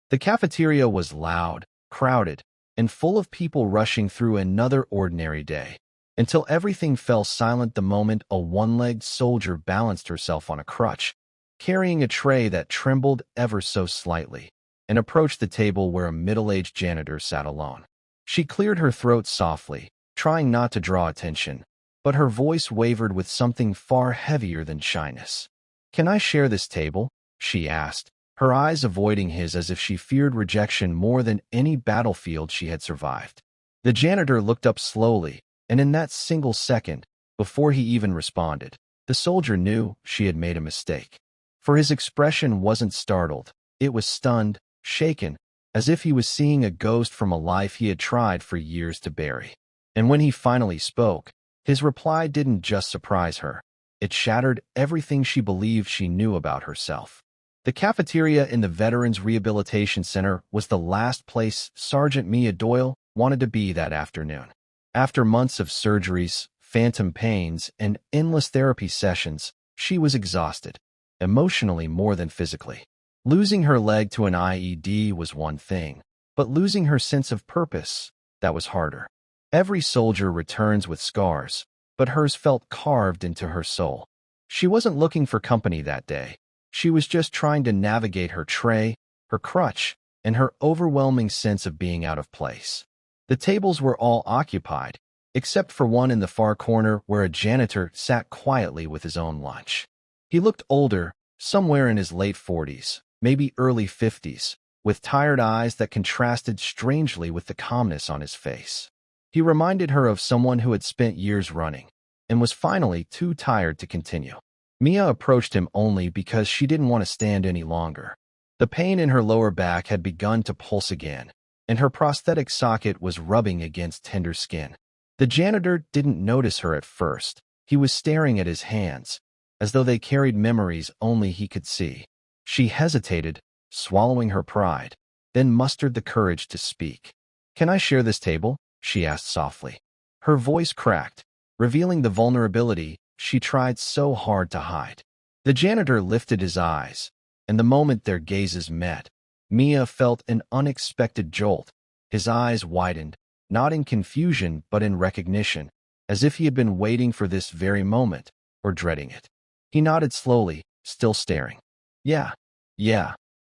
The cafeteria was loud, crowded, and full of people rushing through another ordinary day, until everything fell silent the moment a one-legged soldier balanced herself on a crutch, carrying a tray that trembled ever so slightly, and approached the table where a middle-aged janitor sat alone. She cleared her throat softly, trying not to draw attention, but her voice wavered with something far heavier than shyness. "Can I share this table?" she asked, her eyes avoiding his as if she feared rejection more than any battlefield she had survived. The janitor looked up slowly, and in that single second, before he even responded, the soldier knew she had made a mistake. For his expression wasn't startled, it was stunned, shaken, as if he was seeing a ghost from a life he had tried for years to bury. And when he finally spoke, his reply didn't just surprise her. It shattered everything she believed she knew about herself. The cafeteria in the Veterans Rehabilitation Center was the last place Sergeant Mia Doyle wanted to be that afternoon. After months of surgeries, phantom pains, and endless therapy sessions, she was exhausted, emotionally more than physically. Losing her leg to an IED was one thing, but losing her sense of purpose, that was harder. Every soldier returns with scars, but hers felt carved into her soul. She wasn't looking for company that day. She was just trying to navigate her tray, her crutch, and her overwhelming sense of being out of place. The tables were all occupied, except for one in the far corner where a janitor sat quietly with his own lunch. He looked older, somewhere in his late 40s, maybe early 50s, with tired eyes that contrasted strangely with the calmness on his face. He reminded her of someone who had spent years running, and was finally too tired to continue. Mia approached him only because she didn't want to stand any longer. The pain in her lower back had begun to pulse again, and her prosthetic socket was rubbing against tender skin. The janitor didn't notice her at first. He was staring at his hands, as though they carried memories only he could see. She hesitated, swallowing her pride, then mustered the courage to speak. "Can I share this table?" she asked softly. Her voice cracked, revealing the vulnerability she tried so hard to hide. The janitor lifted his eyes, and the moment their gazes met, Mia felt an unexpected jolt. His eyes widened, not in confusion but in recognition, as if he had been waiting for this very moment, or dreading it. He nodded slowly, still staring. Yeah,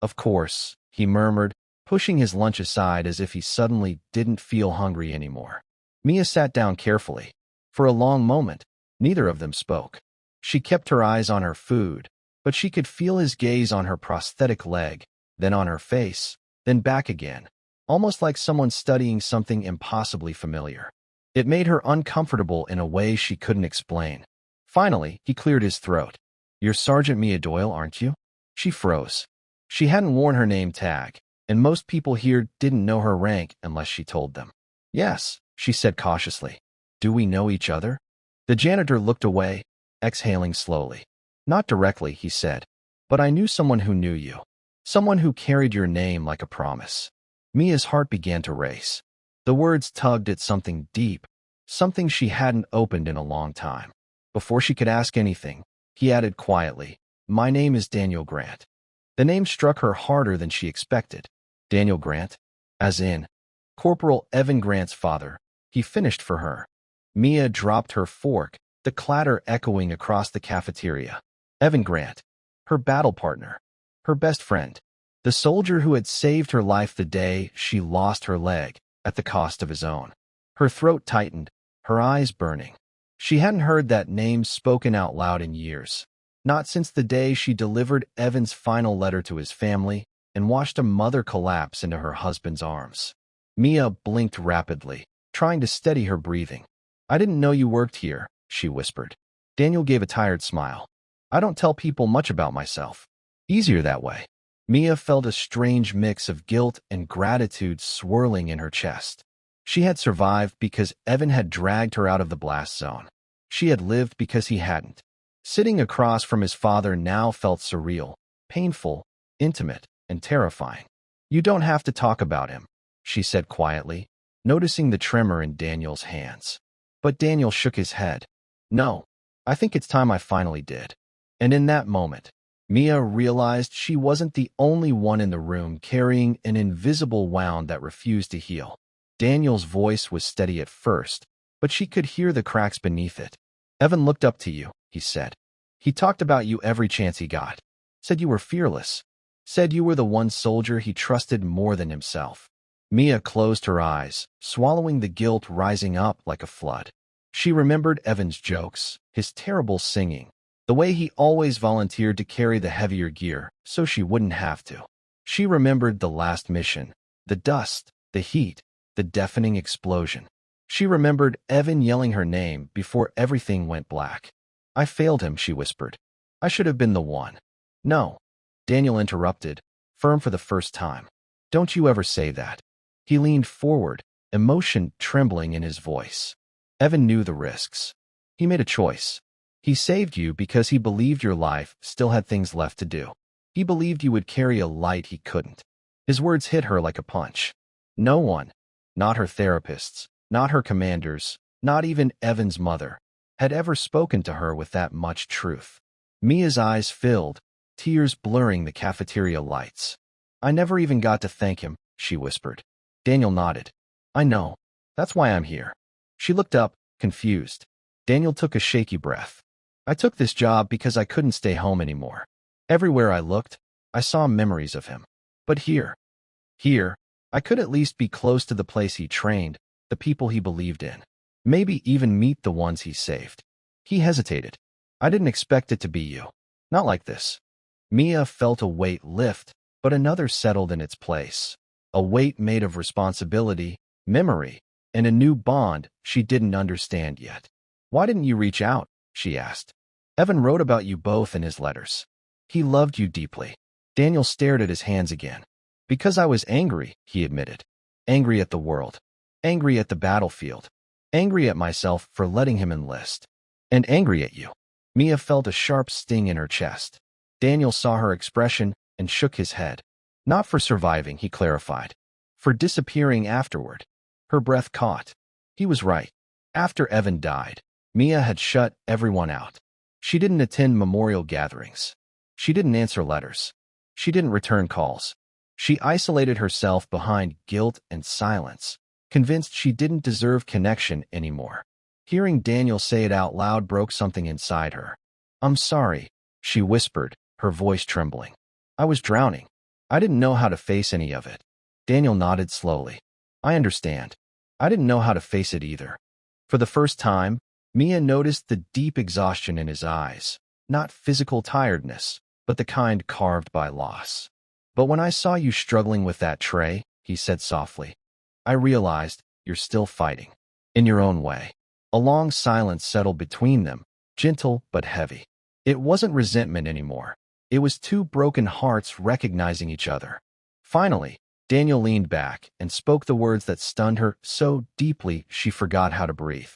of course," he murmured, pushing his lunch aside as if he suddenly didn't feel hungry anymore. Mia sat down carefully. For a long moment, neither of them spoke. She kept her eyes on her food, but she could feel his gaze on her prosthetic leg, then on her face, then back again, almost like someone studying something impossibly familiar. It made her uncomfortable in a way she couldn't explain. Finally, he cleared his throat. "You're Sergeant Mia Doyle, aren't you?" She froze. She hadn't worn her name tag, and most people here didn't know her rank unless she told them. "Yes," she said cautiously. "Do we know each other?" The janitor looked away, exhaling slowly. "Not directly," he said, "but I knew someone who knew you. Someone who carried your name like a promise." Mia's heart began to race. The words tugged at something deep, something she hadn't opened in a long time. Before she could ask anything, he added quietly, "My name is Daniel Grant." The name struck her harder than she expected. Daniel Grant? As in, Corporal Evan Grant's father. He finished for her. Mia dropped her fork, the clatter echoing across the cafeteria. Evan Grant. Her battle partner. Her best friend. The soldier who had saved her life the day she lost her leg, at the cost of his own. Her throat tightened, her eyes burning. She hadn't heard that name spoken out loud in years. Not since the day she delivered Evan's final letter to his family and watched a mother collapse into her husband's arms. Mia blinked rapidly, trying to steady her breathing. "I didn't know you worked here," she whispered. Daniel gave a tired smile. "I don't tell people much about myself. Easier that way." Mia felt a strange mix of guilt and gratitude swirling in her chest. She had survived because Evan had dragged her out of the blast zone. She had lived because he hadn't. Sitting across from his father now felt surreal, painful, intimate, and terrifying. "You don't have to talk about him," she said quietly, noticing the tremor in Daniel's hands. But Daniel shook his head. "No, I think it's time I finally did." And in that moment, Mia realized she wasn't the only one in the room carrying an invisible wound that refused to heal. Daniel's voice was steady at first, but she could hear the cracks beneath it. "Evan looked up to you," he said. "He talked about you every chance he got. Said you were fearless. Said you were the one soldier he trusted more than himself." Mia closed her eyes, swallowing the guilt rising up like a flood. She remembered Evan's jokes, his terrible singing, the way he always volunteered to carry the heavier gear so she wouldn't have to. She remembered the last mission, the dust, the heat, the deafening explosion. She remembered Evan yelling her name before everything went black. "I failed him," she whispered. "I should have been the one." "No," Daniel interrupted, firm for the first time. "Don't you ever say that." He leaned forward, emotion trembling in his voice. "Evan knew the risks. He made a choice. He saved you because he believed your life still had things left to do. He believed you would carry a light he couldn't." His words hit her like a punch. No one, not her therapists, not her commanders, not even Evan's mother, had ever spoken to her with that much truth. Mia's eyes filled, tears blurring the cafeteria lights. "I never even got to thank him," she whispered. Daniel nodded. "I know. That's why I'm here." She looked up, confused. Daniel took a shaky breath. "I took this job because I couldn't stay home anymore. Everywhere I looked, I saw memories of him. But here, I could at least be close to the place he trained, the people he believed in. Maybe even meet the ones he saved." He hesitated. "I didn't expect it to be you. Not like this." Mia felt a weight lift, but another settled in its place. A weight made of responsibility, memory, and a new bond she didn't understand yet. "Why didn't you reach out?" she asked. "Evan wrote about you both in his letters. He loved you deeply." Daniel stared at his hands again. "Because I was angry," he admitted. "Angry at the world. Angry at the battlefield. Angry at myself for letting him enlist. And angry at you." Mia felt a sharp sting in her chest. Daniel saw her expression and shook his head. "Not for surviving," he clarified. "For disappearing afterward." Her breath caught. He was right. After Evan died, Mia had shut everyone out. She didn't attend memorial gatherings. She didn't answer letters. She didn't return calls. She isolated herself behind guilt and silence, convinced she didn't deserve connection anymore. Hearing Daniel say it out loud broke something inside her. "I'm sorry," she whispered, her voice trembling. "I was drowning. I didn't know how to face any of it." Daniel nodded slowly. "I understand. I didn't know how to face it either." For the first time, Mia noticed the deep exhaustion in his eyes, not physical tiredness, but the kind carved by loss. "But when I saw you struggling with that tray," he said softly, "I realized you're still fighting. In your own way." A long silence settled between them, gentle but heavy. It wasn't resentment anymore. It was two broken hearts recognizing each other. Finally, Daniel leaned back and spoke the words that stunned her so deeply she forgot how to breathe.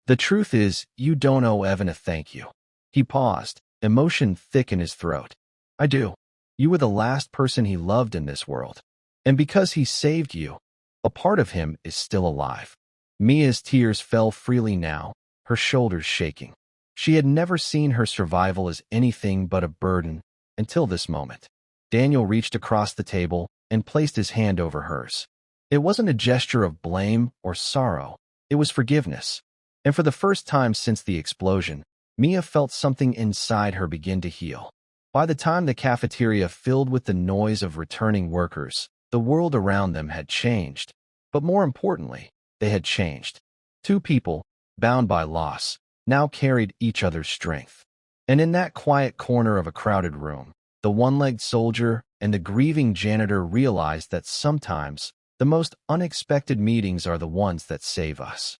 "The truth is, you don't owe Evan a thank you." He paused, emotion thick in his throat. "I do. You were the last person he loved in this world. And because he saved you, a part of him is still alive." Mia's tears fell freely now, her shoulders shaking. She had never seen her survival as anything but a burden until this moment. Daniel reached across the table and placed his hand over hers. It wasn't a gesture of blame or sorrow. It was forgiveness. And for the first time since the explosion, Mia felt something inside her begin to heal. By the time the cafeteria filled with the noise of returning workers, the world around them had changed. But more importantly, they had changed. Two people, bound by loss, now carried each other's strength. And in that quiet corner of a crowded room, the one-legged soldier and the grieving janitor realized that sometimes the most unexpected meetings are the ones that save us.